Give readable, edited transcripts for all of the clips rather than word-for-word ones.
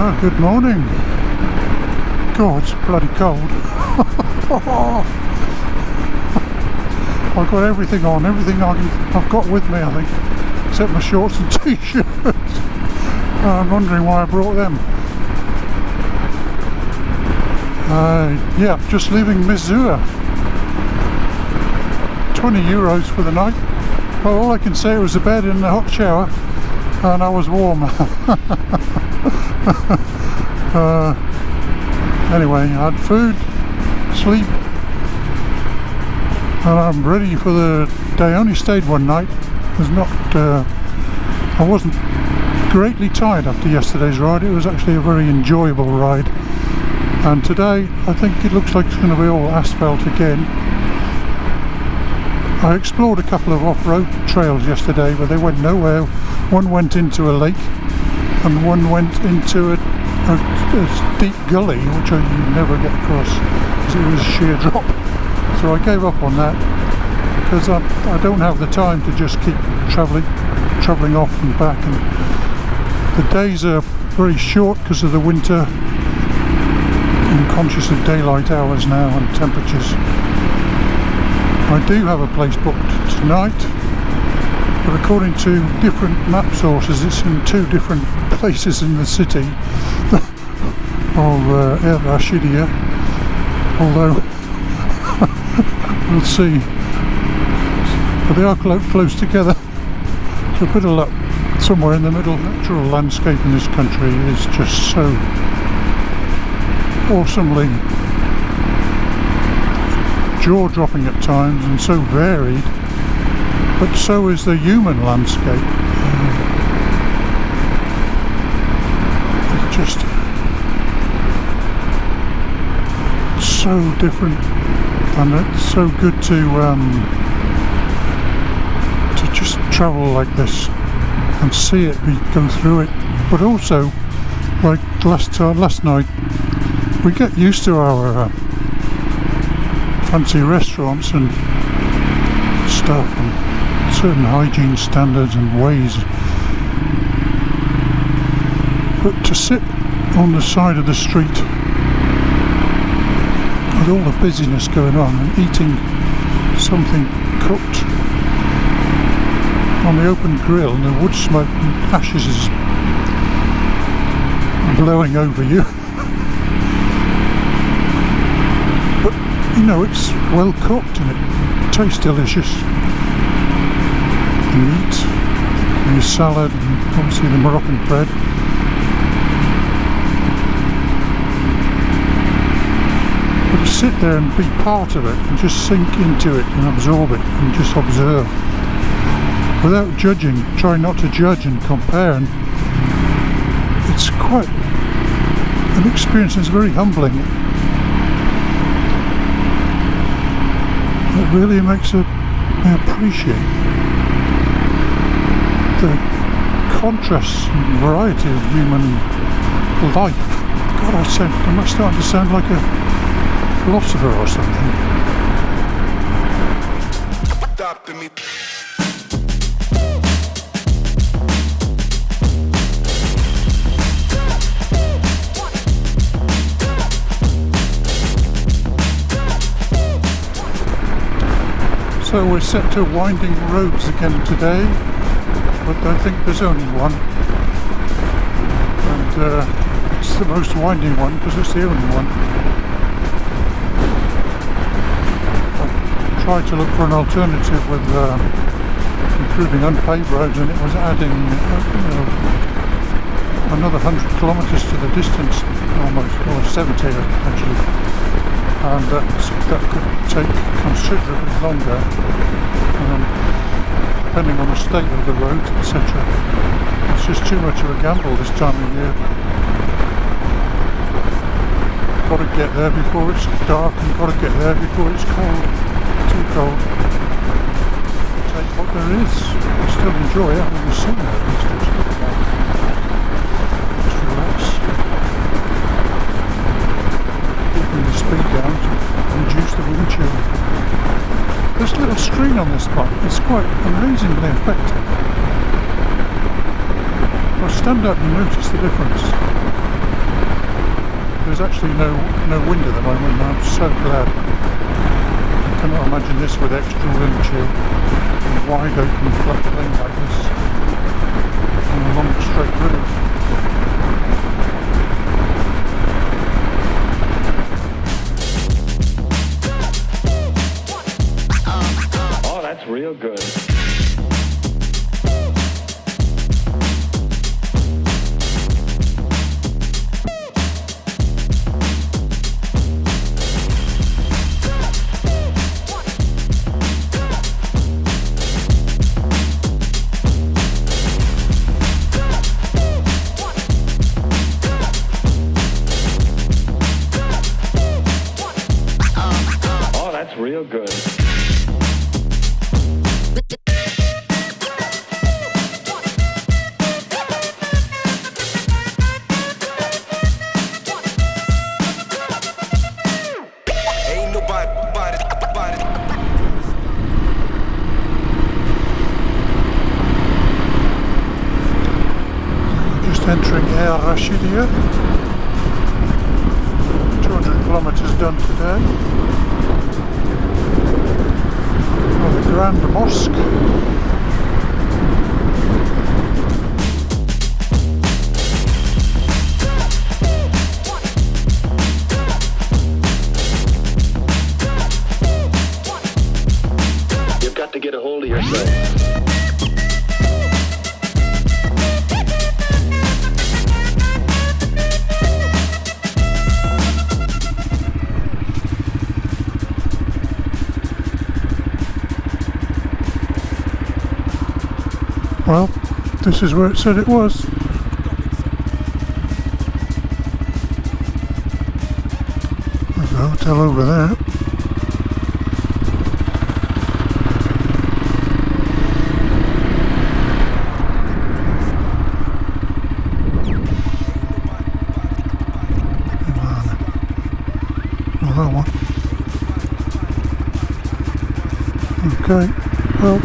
Good morning. God, it's bloody cold. I've got everything on, everything I've got with me, I think, except my shorts and t-shirts. I'm wondering why I brought them. Yeah, just leaving Missour. 20 euros for the night. Well, all I can say was a bed and a hot shower, and I was warm. Anyway, I had food, sleep, and I'm ready for the day. I only stayed one night. I wasn't greatly tired after yesterday's ride. It was actually a very enjoyable ride. And today, I think it looks like it's going to be all asphalt again. I explored a couple of off-road trails yesterday, but they went nowhere. One went into a lake, and one went into a deep gully, which you never get across because it was a sheer drop. So I gave up on that because I don't have the time to just keep travelling off and back, and the days are very short because of the winter. I'm conscious of daylight hours now and temperatures. I do have a place booked tonight, but according to different map sources it's in two different places in the city of ErRachidia, although we'll see. But they are close together, so a bit of luck somewhere in the middle. Natural landscape in this country is just so awesomely jaw-dropping at times and so varied, but so is the human landscape. It's just so different, and it's so good to just travel like this and see it, go through it. But also, like last night, we get used to our fancy restaurants and stuff and certain hygiene standards and ways, but to sit on the side of the street with all the busyness going on and eating something cooked on the open grill and the wood smoke and ashes is blowing over you. But you know, it's well cooked and it tastes delicious. The meat, your salad, and obviously the Moroccan bread. But to sit there and be part of it and just sink into it and absorb it and just observe without judging, try not to judge and compare, and it's quite an experience. It's very humbling. It really makes me appreciate the contrasts and variety of human life. God, am I starting to sound like a philosopher or something? So we're set to winding roads again today, but I think there's only one, and it's the most winding one because it's the only one. I tried to look for an alternative with improving unpaved roads, and it was adding another 100 kilometres to the distance, almost, or 70 actually. And that could take considerably longer, depending on the state of the road, etc. It's just too much of a gamble this time of year. Got to get there before it's dark, and got to get there before it's cold. Too cold. Take what there is. I still enjoy it. I mean, the sun at least. Just relax. The speed down to reduce the wind chill. This little screen on this bike is quite amazingly effective. If I stand up and notice the difference. There's actually no wind at the moment, and I'm so glad. I cannot imagine this with extra wind chill and wide open flat plain like this on a long straight road. Oh, that's real good. Real good. Ain't nobody. Just entering ErRachidia. 200 kilometres done today. The Grand Mosque. You've got to get a hold of yourself. Well, this is where it said it was. There's a hotel over there. Well, that one. Okay, well.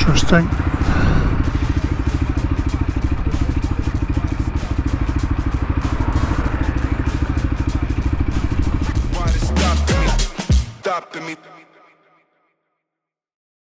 Interesting.